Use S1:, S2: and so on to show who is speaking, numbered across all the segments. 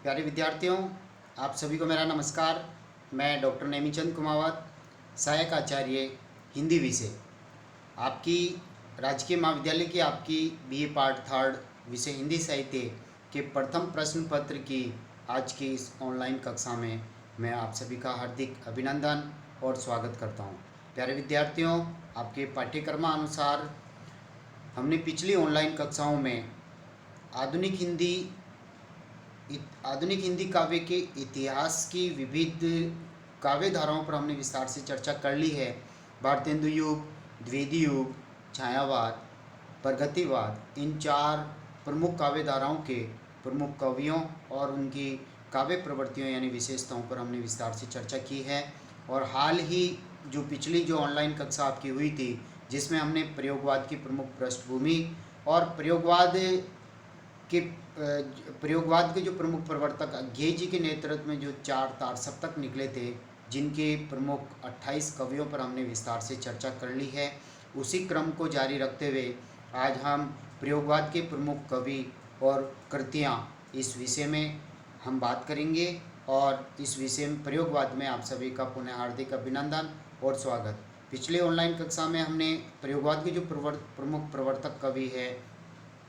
S1: प्यारे विद्यार्थियों, आप सभी को मेरा नमस्कार। मैं डॉक्टर नेमीचंद कुमावत, सहायक आचार्य हिंदी विषय, आपकी राजकीय महाविद्यालय की आपकी बीए पार्ट थर्ड विषय हिंदी साहित्य के प्रथम प्रश्न पत्र की आज की इस ऑनलाइन कक्षा में मैं आप सभी का हार्दिक अभिनंदन और स्वागत करता हूं। प्यारे विद्यार्थियों, आपके पाठ्यक्रमानुसार हमने पिछली ऑनलाइन कक्षाओं में आधुनिक हिंदी काव्य के इतिहास की विविध काव्य धाराओं पर हमने विस्तार से चर्चा कर ली है। भारतेंदु युग, द्विवेदी युग, छायावाद, प्रगतिवाद, इन चार प्रमुख काव्य धाराओं के प्रमुख कवियों और उनकी काव्य प्रवृत्तियों यानी विशेषताओं पर हमने विस्तार से चर्चा की है। और हाल ही पिछली ऑनलाइन कक्षा आपकी हुई थी, जिसमें हमने प्रयोगवाद की प्रमुख पृष्ठभूमि और प्रयोगवाद के जो प्रमुख प्रवर्तक अज्ञेय जी के नेतृत्व में जो 4 तार सप्तक निकले थे, जिनके प्रमुख 28 कवियों पर हमने विस्तार से चर्चा कर ली है। उसी क्रम को जारी रखते हुए आज हम प्रयोगवाद के प्रमुख कवि और कृतियाँ इस विषय में हम बात करेंगे। और इस विषय में प्रयोगवाद में आप सभी का पुनः हार्दिक अभिनंदन और स्वागत। पिछले ऑनलाइन कक्षा में हमने प्रयोगवाद के जो प्रमुख प्रवर्तक कवि है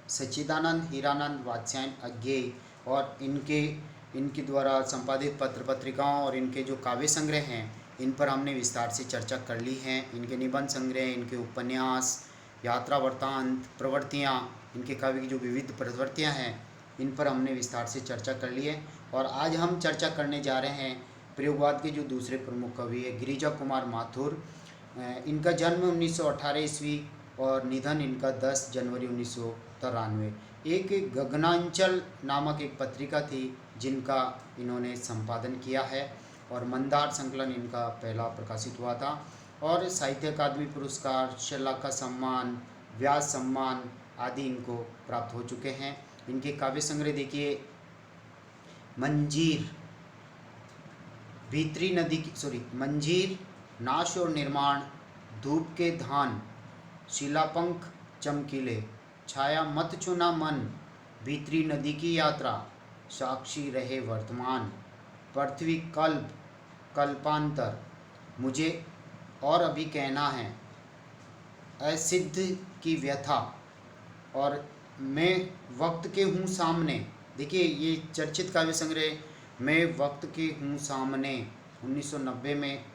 S1: सच्चिदानंद, हीरानंद, वात्स्यायन, अज्ञेय और इनके द्वारा संपादित पत्र पत्रिकाओं और इनके जो काव्य संग्रह हैं, इन पर हमने विस्तार से चर्चा कर ली है। इनके निबंध संग्रह, इनके उपन्यास, यात्रा वृत्तांत, प्रवृत्तियाँ, इनके काव्य की जो विविध प्रवृत्तियाँ हैं, इन पर हमने विस्तार से चर्चा कर ली है। और आज हम चर्चा करने जा रहे हैं प्रयोगवाद के जो दूसरे प्रमुख कवि है गिरिजा कुमार माथुर। इनका जन्म 1918 ईस्वी और निधन इनका 10 जनवरी 1993। एक गगनांचल नामक एक पत्रिका थी जिनका इन्होंने संपादन किया है, और मंदार संकलन इनका पहला प्रकाशित हुआ था। और साहित्य अकादमी पुरस्कार, शलाका सम्मान, व्यास सम्मान आदि इनको प्राप्त हो चुके हैं। इनके काव्य संग्रह देखिए, मंजीर, नाश और निर्माण, धूप के धान, शिलापंख चमकीले, छाया मत चुना मन, भीतरी नदी की यात्रा, साक्षी रहे वर्तमान, पृथ्वी कल्प कल्पांतर, मुझे और अभी कहना है, असिद्ध की व्यथा, और मैं वक्त के हूँ सामने। देखिए, ये चर्चित काव्य संग्रह मैं वक्त के हूँ सामने 1990 में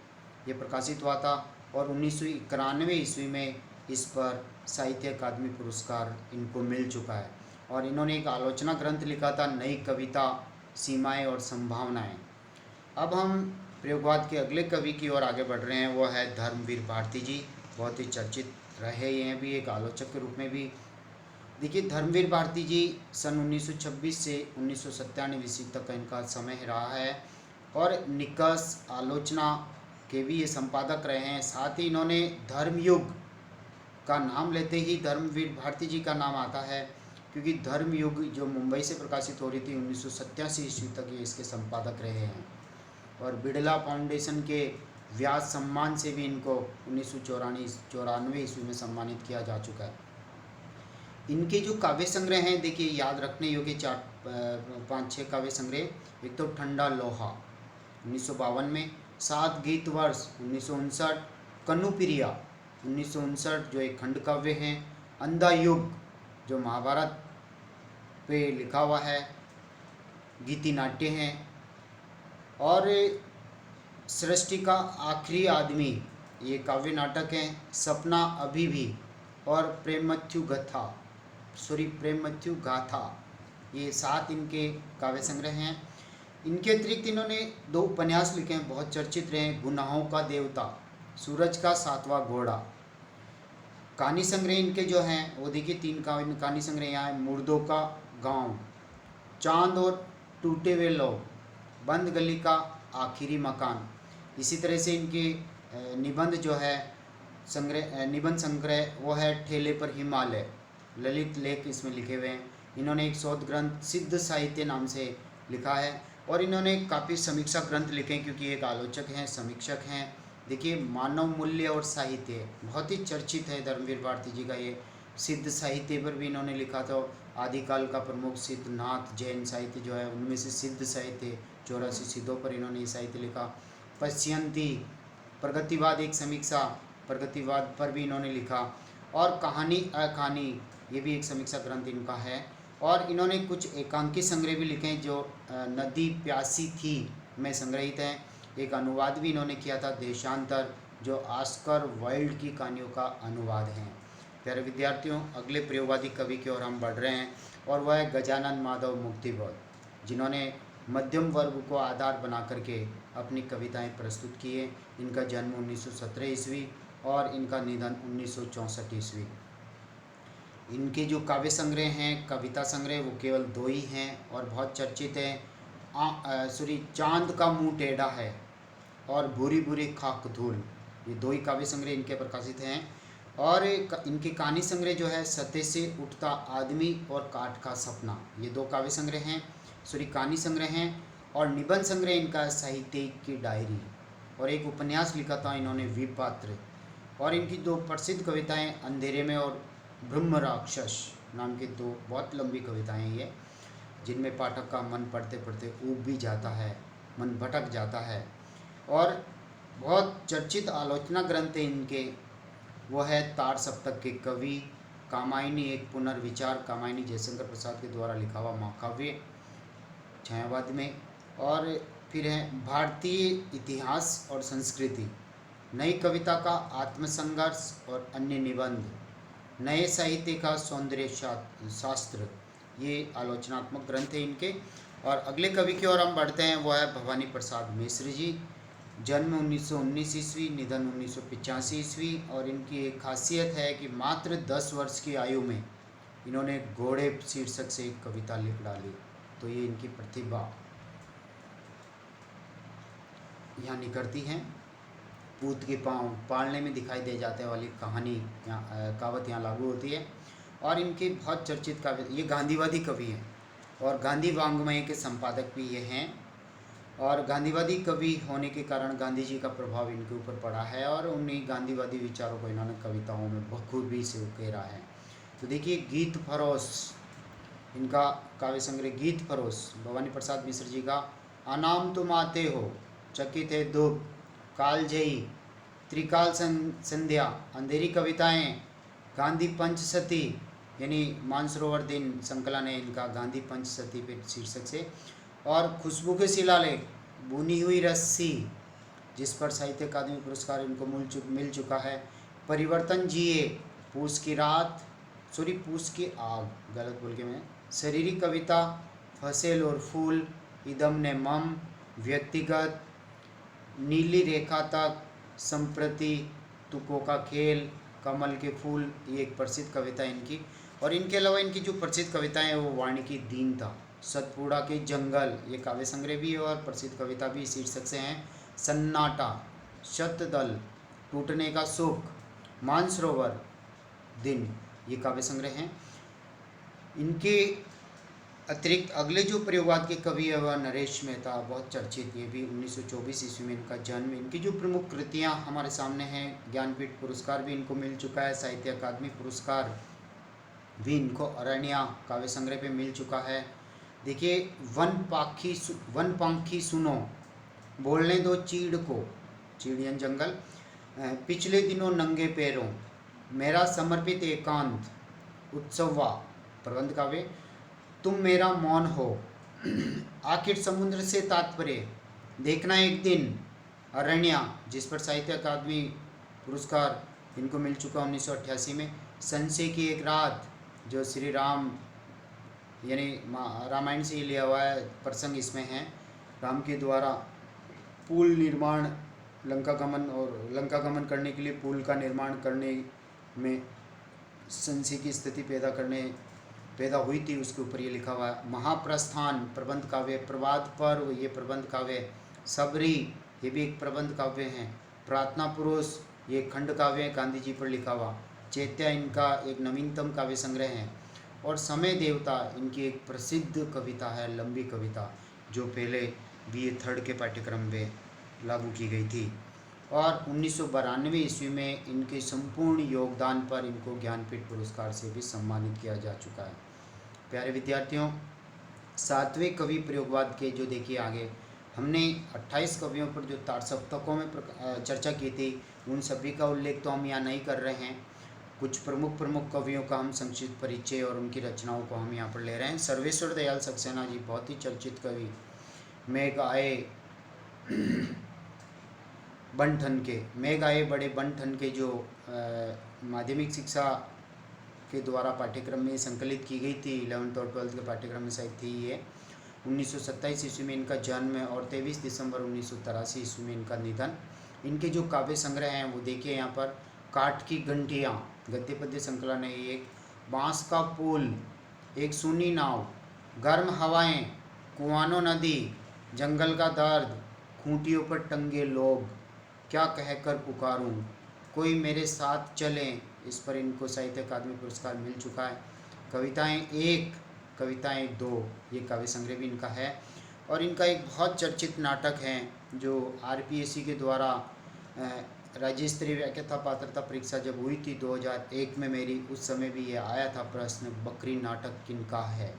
S1: ये प्रकाशित हुआ था, और 1991 ईस्वी में इस पर साहित्य अकादमी पुरस्कार इनको मिल चुका है। और इन्होंने एक आलोचना ग्रंथ लिखा था, नई कविता, सीमाएं और संभावनाएं। अब हम प्रयोगवाद के अगले कवि की ओर आगे बढ़ रहे हैं, वो है धर्मवीर भारती जी। बहुत ही चर्चित रहे ये भी, एक आलोचक के रूप में भी। देखिए, धर्मवीर भारती जी सन 1926 से 1997 ईस्वी तक इनका समय रहा है, और निकष, आलोचना के भी ये संपादक रहे हैं। साथ ही इन्होंने धर्मयुग का नाम लेते ही धर्मवीर भारती जी का नाम आता है, क्योंकि धर्मयुग जो मुंबई से प्रकाशित हो रही थी 1987 ईस्वी तक ये इसके संपादक रहे हैं। और बिड़ला फाउंडेशन के व्यास सम्मान से भी इनको 1994 ईस्वी में सम्मानित किया जा चुका है। इनके जो काव्य संग्रह हैं, देखिए याद रखने योग्य 4-5-6 काव्य संग्रह। एक तो ठंडा लोहा 1952 में, 7 गीत वर्ष 1959, कनुप्रिया 1959 जो एक खंड काव्य हैं, अंधा युग जो महाभारत पे लिखा हुआ है, गीति नाट्य हैं, और सृष्टि का आखिरी आदमी ये काव्य नाटक हैं, सपना अभी भी, और प्रेम मथ्यु गाथा, ये 7 इनके काव्य संग्रह हैं। इनके अतिरिक्त इन्होंने 2 उपन्यास लिखे हैं, बहुत चर्चित रहे हैं, गुनाहों का देवता, सूरज का 7वां घोड़ा। कहानी संग्रह इनके जो हैं वो देखिए 3 कहानी संग्रह यहाँ है, मुर्दों का गांव, चांद और टूटे हुए लोग, बंद गली का आखिरी मकान। इसी तरह से इनके निबंध जो है निबंध संग्रह वो है ठेले पर हिमालय, ललित लेख इसमें लिखे हुए हैं। इन्होंने एक शोध ग्रंथ सिद्ध साहित्य नाम से लिखा है, और इन्होंने काफ़ी समीक्षा ग्रंथ लिखे हैं, क्योंकि एक आलोचक हैं, समीक्षक हैं। देखिए, मानव मूल्य और साहित्य बहुत ही चर्चित है धर्मवीर भारती जी का। ये सिद्ध साहित्य पर भी इन्होंने लिखा था, आदिकाल का प्रमुख सिद्धनाथ जैन साहित्य जो है उनमें से सिद्ध साहित्य 84 सिद्धों पर इन्होंने ये साहित्य लिखा। पश्यंती प्रगतिवाद एक समीक्षा, प्रगतिवाद पर भी इन्होंने लिखा। और कहानी अकहानी ये भी एक समीक्षा ग्रंथ इनका है। और इन्होंने कुछ एकांकी संग्रह भी लिखे हैं जो नदी प्यासी थी में संग्रहित हैं। एक अनुवाद भी इन्होंने किया था देशांतर, जो ऑस्कर वाइल्ड की कहानियों का अनुवाद है। प्यारे विद्यार्थियों, अगले प्रयोगवादी कवि की ओर हम बढ़ रहे हैं और वह है गजानन माधव मुक्तिबोध, जिन्होंने मध्यम वर्ग को आधार बना करके अपनी कविताएं प्रस्तुत की है। इनका जन्म 1917 ईस्वी और इनका निधन 1964 ईस्वी। इनके जो काव्य संग्रह हैं, कविता संग्रह, वो केवल 2 ही हैं और बहुत चर्चित हैं। चांद का मुंह टेढ़ा है और भूरी भूरी खाक धूल, ये 2 ही काव्य संग्रह इनके प्रकाशित हैं। और इनके कहानी संग्रह जो है सत्य से उठता आदमी और काठ का सपना, ये 2 काव्य संग्रह हैं, कहानी संग्रह हैं। और निबंध संग्रह इनका साहित्य की डायरी, और एक उपन्यास लिखा था इन्होंने विपात्र। और इनकी 2 प्रसिद्ध कविताएं अंधेरे में और ब्रह्म राक्षस नाम की 2 बहुत लंबी कविताएं हैं ये, जिनमें पाठक का मन पढ़ते पढ़ते ऊब भी जाता है, मन भटक जाता है। और बहुत चर्चित आलोचना ग्रंथ इनके, वो है तार सप्तक के कवि, कामायनी एक पुनर्विचार, कामायनी जयशंकर प्रसाद के द्वारा लिखा हुआ महाकाव्य छायावाद में। और फिर है भारतीय इतिहास और संस्कृति, नई कविता का आत्मसंघर्ष और अन्य निबंध, नए साहित्य का सौंदर्य शास्त्र, ये आलोचनात्मक ग्रंथ है इनके। और अगले कवि की ओर हम बढ़ते हैं, वो है भवानी प्रसाद मिश्र जी, जन्म 1919 ईस्वी, निधन 1985 ईस्वी। और इनकी एक खासियत है कि मात्र 10 वर्ष की आयु में इन्होंने घोड़े शीर्षक से एक कविता लिख डाली, तो ये इनकी प्रतिभा यहाँ निकलती है। पूत के पाँव पालने में दिखाई दे जाते वाली कहानी यहाँ कहावत यहाँ लागू होती है। और इनके बहुत चर्चित काव्य, ये गांधीवादी कवि हैं और गांधी वाङ्मय के संपादक भी ये हैं। और गांधीवादी कवि होने के कारण गांधी जी का प्रभाव इनके ऊपर पड़ा है और उन्हीं गांधीवादी विचारों को इन्होंने कविताओं में बखूबी से उकेरा है। तो देखिए, गीत फरोश, इनका काव्य संग्रह गीत फरोश, भवानी प्रसाद मिश्र जी का। अनाम तुम आते हो, चकित है दुख, कालजयी, त्रिकाल संध्या, अंधेरी कविताएं, गांधी पंचसती यानी मानसरोवर दिन संकलन है इनका गांधी पंचसती पे शीर्षक से। और खुशबू के शिलालेख, बुनी हुई रस्सी, जिस पर साहित्य अकादमी पुरस्कार इनको मिल चुका है। परिवर्तन जिए, पूस की रात, पूस की आग, गलत बोल के मैं, शरीरिक कविता, फसेल और फूल, इदम ने मम, व्यक्तिगत, नीली रेखा तक, संप्रति, तुकों का खेल, कमल के फूल, ये एक प्रसिद्ध कविता है इनकी। और इनके अलावा इनकी जो प्रसिद्ध कविताएं हैं वो वाणी की दीनता, सतपुड़ा के जंगल, ये काव्य संग्रह भी है और प्रसिद्ध कविता भी शीर्षक से हैं। सन्नाटा, शतदल, टूटने का सुख, मानसरोवर दिन, ये काव्य संग्रह हैं। इनके अतिरिक्त अगले जो प्रयोगवाद के कवि है वह नरेश मेहता, बहुत चर्चित, ये भी 1924 ईस्वी में इनका जन्म। इनकी जो प्रमुख कृतियाँ हमारे सामने हैं, ज्ञानपीठ पुरस्कार भी इनको मिल चुका है, साहित्य अकादमी पुरस्कार भी इनको अरण्या काव्य संग्रह पे मिल चुका है। देखिए, वन पंखी सुनो, बोलने दो चीड़ को, चिड़ियन जंगल, पिछले दिनों नंगे पैरों, मेरा समर्पित एकांत, उत्सवा प्रबंध काव्य, तुम मेरा मौन हो, आखिर समुद्र से तात्पर्य, देखना एक दिन, अरण्या, जिस पर साहित्य अकादमी पुरस्कार इनको मिल चुका 1988 में। संशय की एक रात, जो श्री राम यानी रामायण से ही लिया हुआ है, प्रसंग इसमें है, राम के द्वारा पुल निर्माण, लंका गमन करने के लिए पुल का निर्माण करने में संशय की स्थिति पैदा हुई थी, उसके ऊपर ये लिखा हुआ है। महाप्रस्थान प्रबंध काव्य, प्रभात पर्व, ये प्रबंध काव्य, सबरी, ये भी एक प्रबंध काव्य है। प्रार्थना पुरुष, ये खंड काव्य है, गांधी जी पर लिखा हुआ। चैत्या इनका एक नवीनतम काव्य संग्रह है। और समय देवता इनकी एक प्रसिद्ध कविता है, लंबी कविता, जो पहले BA 3rd के पाठ्यक्रम में लागू की गई थी। और 1992 ईस्वी में इनके संपूर्ण योगदान पर इनको ज्ञानपीठ पुरस्कार से भी सम्मानित किया जा चुका है। प्यारे विद्यार्थियों, 7वें कवि प्रयोगवाद के जो देखिए आगे हमने 28 कवियों पर जो तार सप्तकों में चर्चा की थी, उन सभी का उल्लेख तो हम यहाँ नहीं कर रहे हैं। कुछ प्रमुख कवियों का हम संक्षिप्त परिचय और उनकी रचनाओं को हम यहाँ पर ले रहे हैं। सर्वेश्वर दयाल सक्सेना जी बहुत ही चर्चित कवि, मेघ आए बड़े बन के जो माध्यमिक शिक्षा के द्वारा पाठ्यक्रम में संकलित की गई थी, 11th और 12th के पाठ्यक्रम में शायद थी ये। 1927 ईस्वी में इनका जन्म और 23 दिसंबर 1983 ईस्वी में इनका निधन। इनके जो काव्य संग्रह हैं वो देखिए यहाँ पर, काठ की घंटियाँ गद्य पद्य संकलन है एक, बांस का पुल, एक सूनी नाव, गर्म हवाएं, कुआनो नदी, जंगल का दर्द, खूंटियों पर टंगे लोग, क्या कहकर पुकारूं, कोई मेरे साथ चलें। इस पर इनको साहित्य अकादमी पुरस्कार मिल चुका है। कविताएं 1, कविताएं 2, ये काव्य संग्रह भी इनका है। और इनका एक बहुत चर्चित नाटक है जो आरपीएससी के द्वारा राज्य स्तरीय व्याख्याता पात्रता परीक्षा जब हुई थी 2001 में मेरी, उस समय भी ये आया था प्रश्न, बकरी नाटक किनका है,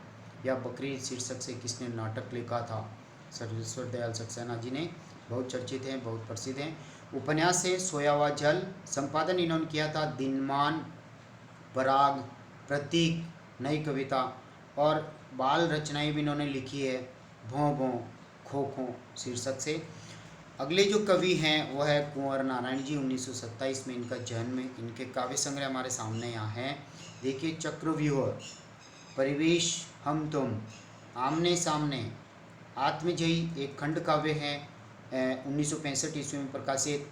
S1: या बकरी शीर्षक से किसने नाटक लिखा था। सर्वेश्वर दयाल सक्सेना जी ने, बहुत चर्चित हैं, बहुत प्रसिद्ध हैं। उपन्यास है सोया हुआ जल, संपादन इन्होंने किया था दिनमान, पराग, प्रतीक, नई कविता। और बाल रचनाएं भी इन्होंने लिखी है, भों भों खो खो शीर्षक से। अगले जो कवि हैं वो है कुंवर नारायण जी, 1927 में इनका जन्म। इनके काव्य संग्रह हमारे सामने यहाँ हैं। देखिए, चक्रव्यूह, परिवेश, हम तुम, आमने सामने, आत्मजयी एक खंड काव्य है 1965 ईस्वी में प्रकाशित।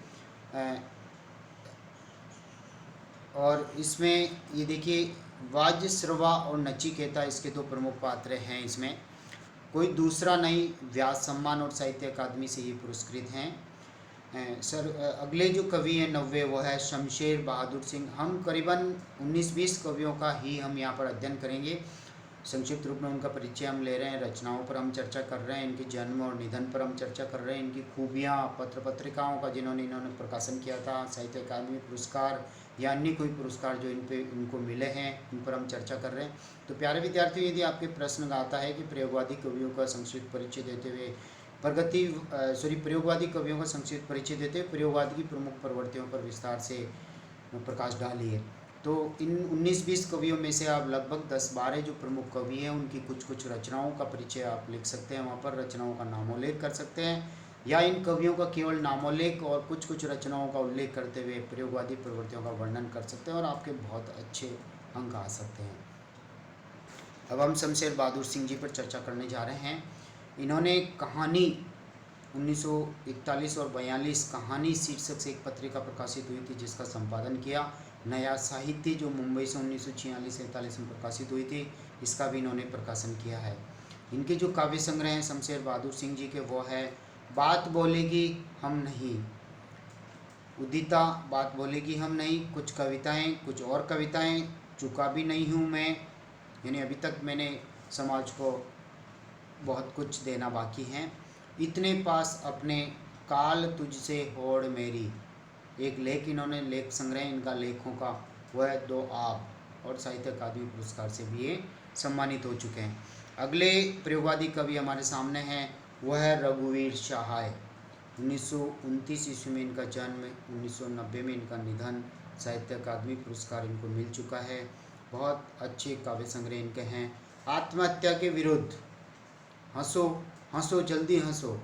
S1: और इसमें ये देखिए, वाजश्रवा और नचिकेता इसके दो प्रमुख पात्र हैं। इसमें कोई दूसरा नहीं, व्यास सम्मान और साहित्य अकादमी से ये पुरस्कृत हैं। सर अगले जो कवि हैं 90, वो है शमशेर बहादुर सिंह। हम करीबन 19-20 कवियों का ही हम यहाँ पर अध्ययन करेंगे। संक्षिप्त रूप में उनका परिचय हम ले रहे हैं, रचनाओं पर हम चर्चा कर रहे हैं, इनके जन्म और निधन पर हम चर्चा कर रहे हैं, इनकी खूबियाँ, पत्र पत्रिकाओं का जिन्होंने इन्होंने प्रकाशन किया था, साहित्य अकादमी पुरस्कार या अन्य कोई पुरस्कार जो इनको मिले हैं, इन पर हम चर्चा कर रहे हैं। तो प्यारे विद्यार्थियों, यदि आपके प्रश्न आता है कि प्रयोगवादी कवियों का संक्षिप्त परिचय देते हुए प्रयोगवादी कवियों का संक्षिप्त परिचय देते हुए प्रयोगवाद की प्रमुख प्रवृत्तियों पर विस्तार से प्रकाश डालिए, तो इन 19-20 कवियों में से आप लगभग 10-12 जो प्रमुख कवि हैं उनकी कुछ रचनाओं का परिचय आप लिख सकते हैं, वहाँ पर रचनाओं का नामोल्लेख कर सकते हैं, या इन कवियों का केवल नामोल्लेख और कुछ रचनाओं का उल्लेख करते हुए प्रयोगवादी प्रवृत्तियों का वर्णन कर सकते हैं और आपके बहुत अच्छे अंक आ सकते हैं। अब हम शमशेर बहादुर सिंह जी पर चर्चा करने जा रहे हैं। इन्होंने कहानी 1941 और 42 कहानी शीर्षक से एक पत्रिका प्रकाशित हुई थी जिसका संपादन किया। नया साहित्य जो मुंबई से 1946-47 में प्रकाशित हुई थी, इसका भी इन्होंने प्रकाशन किया है। इनके जो काव्य संग्रह हैं शमशेर बहादुर सिंह जी के, वो है बात बोलेगी हम नहीं, उदिता, बात बोलेगी हम नहीं, कुछ कविताएं, कुछ और कविताएं, चुका भी नहीं हूँ मैं, यानी अभी तक मैंने समाज को बहुत कुछ देना बाकी हैं, इतने पास अपने, काल तुझसे होड़ मेरी, एक लेख इन्होंने, लेख संग्रह इनका लेखों का, वह है दो आप, और साहित्य अकादमी पुरस्कार से भी ये सम्मानित हो चुके हैं। अगले प्रयोगवादी कवि हमारे सामने हैं, वह है रघुवीर सहाय। 1929 ईस्वी में इनका जन्म, 1990 में इनका निधन। साहित्य अकादमी पुरस्कार इनको मिल चुका है। बहुत अच्छे काव्य संग्रह इनके हैं। आत्महत्या के विरुद्ध, हंसो हंसो जल्दी हंसो,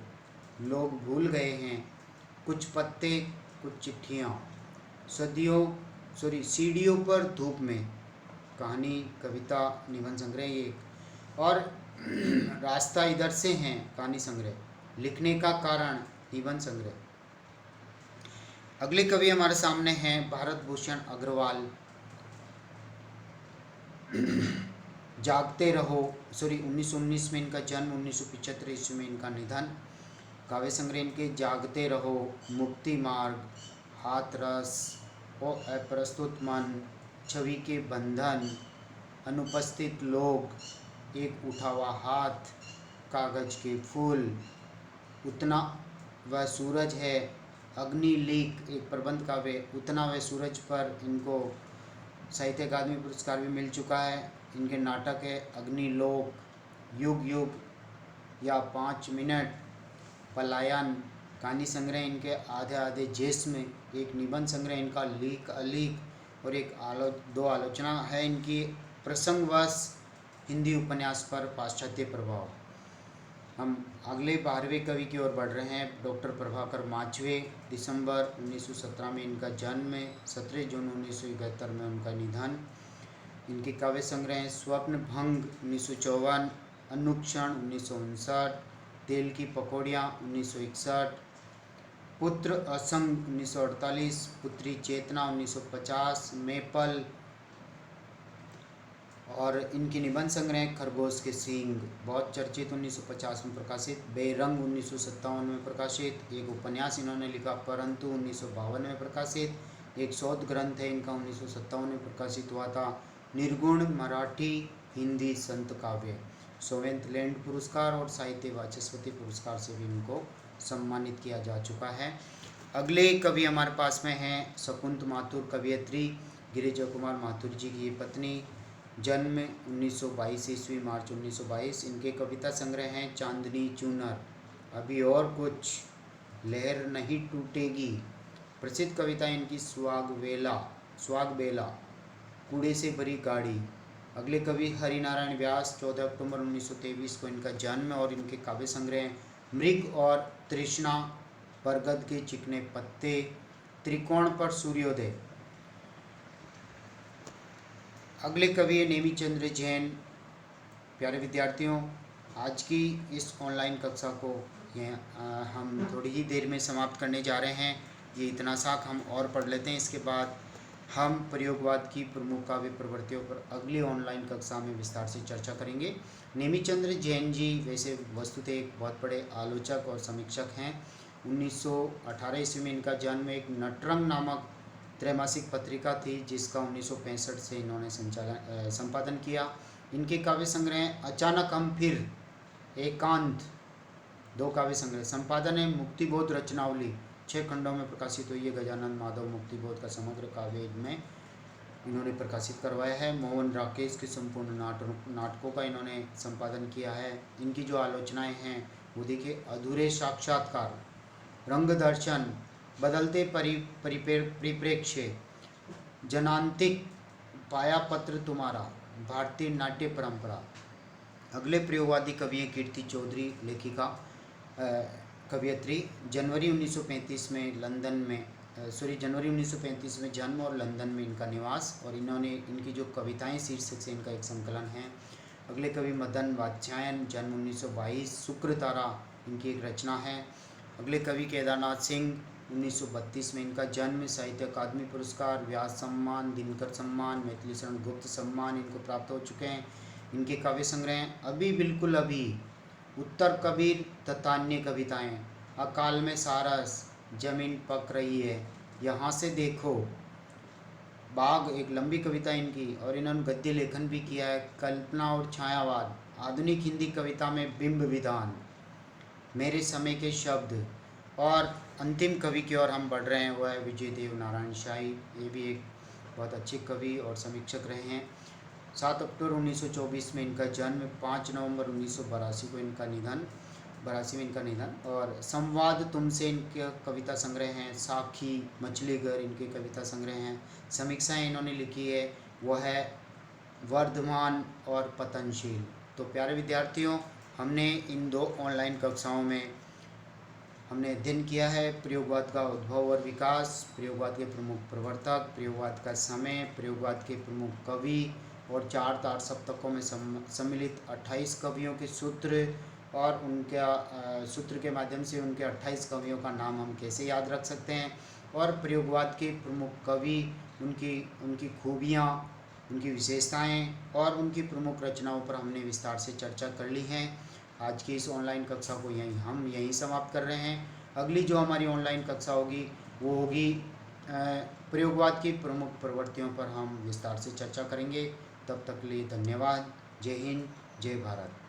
S1: लोग भूल गए हैं, कुछ पत्ते कुछ चिट्ठियाँ, सीढ़ियों पर धूप में, कहानी, कविता, निबंध संग्रह ये, और रास्ता इधर से हैं कहानी संग्रह, लिखने का कारण निबंध संग्रह। अगले कवि हमारे सामने हैं भारत भूषण अग्रवाल। जागते रहो, 1919 में इनका जन्म, 1975 ईस्वी में इनका निधन। काव्य संग्रह इनके जागते रहो, मुक्ति मार्ग, हाथरस, ओ अप्रस्तुत मन, छवि के बंधन, अनुपस्थित लोग, एक उठा हुआ हाथ, कागज के फूल, उतना वह सूरज है, अग्निलीक एक प्रबंध काव्य, उतना वह सूरज पर इनको साहित्य अकादमी पुरस्कार भी मिल चुका है। इनके नाटक है अग्निलोक, युग युग या 5 मिनट, पलायन। कहानी संग्रह इनके आधे आधे जिस्म। एक निबंध संग्रह इनका लीक अलीक। और एक दो आलोचना है इनकी प्रसंगवश हिंदी उपन्यास पर पाश्चात्य प्रभाव। हम अगले 12वें कवि की ओर बढ़ रहे हैं। डॉक्टर प्रभाकर माचवे, दिसंबर 1917 में इनका जन्म, 17 जून 1971 में उनका निधन। इनके काव्य संग्रह हैं स्वप्न भंग 1954, अनुक्षण 1959, तेल की पकौड़ियाँ 1961, पुत्र असंग 1948, पुत्री चेतना 1950, मेपल। और इनकी निबंध संग्रह खरगोश के सींग, बहुत चर्चित, 1950 में प्रकाशित। बेरंग 1957 में प्रकाशित। एक उपन्यास इन्होंने लिखा परंतु 1952 में प्रकाशित। एक शोध ग्रंथ है इनका 1957 में प्रकाशित हुआ था, निर्गुण मराठी हिंदी संत काव्य। सोवेंत लैंड पुरस्कार और साहित्य वाचस्पति पुरस्कार से भी इनको सम्मानित किया जा चुका है। अगले कवि हमारे पास में हैं शकुंत माथुर, कवियत्री, गिरिजा कुमार माथुर जी की पत्नी। जन्म 1922 ईस्वी, मार्च 1922। इनके कविता संग्रह हैं चांदनी चूनर, अभी और कुछ, लहर नहीं टूटेगी। प्रसिद्ध कविता इनकी स्वाग बेला, कूड़े से भरी गाड़ी। अगले कवि हरिनारायण व्यास, 14 अक्टूबर 1923 को इनका जन्म। और इनके काव्य संग्रह मृग और तृष्णा, बरगद के चिकने पत्ते, त्रिकोण पर सूर्योदय। अगले कवि है नेमीचंद्र जैन। प्यारे विद्यार्थियों, आज की इस ऑनलाइन कक्षा को हम थोड़ी ही देर में समाप्त करने जा रहे हैं। ये इतना साख हम और पढ़ लेते हैं, इसके बाद हम प्रयोगवाद की प्रमुख काव्य प्रवृत्तियों पर अगली ऑनलाइन कक्षा में विस्तार से चर्चा करेंगे। नेमीचंद्र जैन जी वैसे वस्तुतः एक बहुत बड़े आलोचक और समीक्षक हैं। 1918 ईस्वी में इनका जन्म। एक नटरंग नामक त्रैमासिक पत्रिका थी जिसका 1965 से इन्होंने संपादन किया। इनके काव्य संग्रह अचानक हम फिर, एकांत, 2 काव्य संग्रह। संपादन है मुक्तिबोध रचनावली, 6 खंडों में प्रकाशित हुई है। गजानन माधव मुक्तिबोध का समग्र काव्य में इन्होंने प्रकाशित करवाया है। मोहन राकेश के संपूर्ण नाटकों का इन्होंने संपादन किया है। इनकी जो आलोचनाएं हैं वो देखिए, अधूरे साक्षात्कार, रंग दर्शन, बदलते परिप्रेक्ष्य, जनांतिक, पाया पत्र तुम्हारा, भारतीय नाट्य परंपरा। अगले प्रयोगवादी कवि हैं कीर्ति चौधरी, लेखिका, कवियत्री। जनवरी 1935 में जनवरी 1935 में जन्म और लंदन में इनका निवास। और इनकी जो कविताएं शीर्षक से इनका एक संकलन है। अगले कवि मदन वात्स्यायन, जन्म 1922, शुक्र तारा इनकी एक रचना है। अगले कवि केदारनाथ सिंह, 1932 में इनका जन्म। साहित्य अकादमी पुरस्कार, व्यास सम्मान, दिनकर सम्मान, मैथिली शरण गुप्त सम्मान इनको प्राप्त हो चुके हैं। इनके काव्य संग्रह अभी बिल्कुल अभी, उत्तर कबीर तथा अन्य कविताएँ, अकाल में सारस, जमीन पक रही है, यहाँ से देखो, बाग, एक लंबी कविता इनकी। और इन्होंने गद्य लेखन भी किया है। कल्पना और छायावाद, आधुनिक हिंदी कविता में बिंब विधान, मेरे समय के शब्द। और अंतिम कवि की ओर हम बढ़ रहे हैं, वह है विजयदेव नारायण शाही। ये भी एक बहुत अच्छे कवि और समीक्षक रहे हैं। 7 अक्टूबर 1924 में इनका जन्म, 5 नवंबर 1982 को इनका निधन, 82 में इनका निधन। और संवाद तुमसे इनके कविता संग्रह हैं। साखी, मछलीघर इनके कविता संग्रह हैं। समीक्षाएँ इन्होंने लिखी है, वह है वर्धमान और पतनशील। तो प्यारे विद्यार्थियों, हमने इन 2 ऑनलाइन कक्षाओं में हमने अध्ययन किया है प्रयोगवाद का उद्भव और विकास, प्रयोगवाद के प्रमुख प्रवर्तक, प्रयोगवाद का समय, प्रयोगवाद के प्रमुख कवि और 4 तार सप्तकों में सम्मिलित 28 कवियों के सूत्र। और उनका सूत्र के माध्यम से उनके 28 कवियों का नाम हम कैसे याद रख सकते हैं। और प्रयोगवाद के प्रमुख कवि, उनकी खूबियाँ, उनकी विशेषताएं और उनकी प्रमुख रचनाओं पर हमने विस्तार से चर्चा कर ली है। आज की इस ऑनलाइन कक्षा को यहीं समाप्त कर रहे हैं। अगली जो हमारी ऑनलाइन कक्षा होगी वो होगी प्रयोगवाद की प्रमुख प्रवृत्तियों पर हम विस्तार से चर्चा करेंगे। तब तक के लिए धन्यवाद। जय हिंद, जय भारत।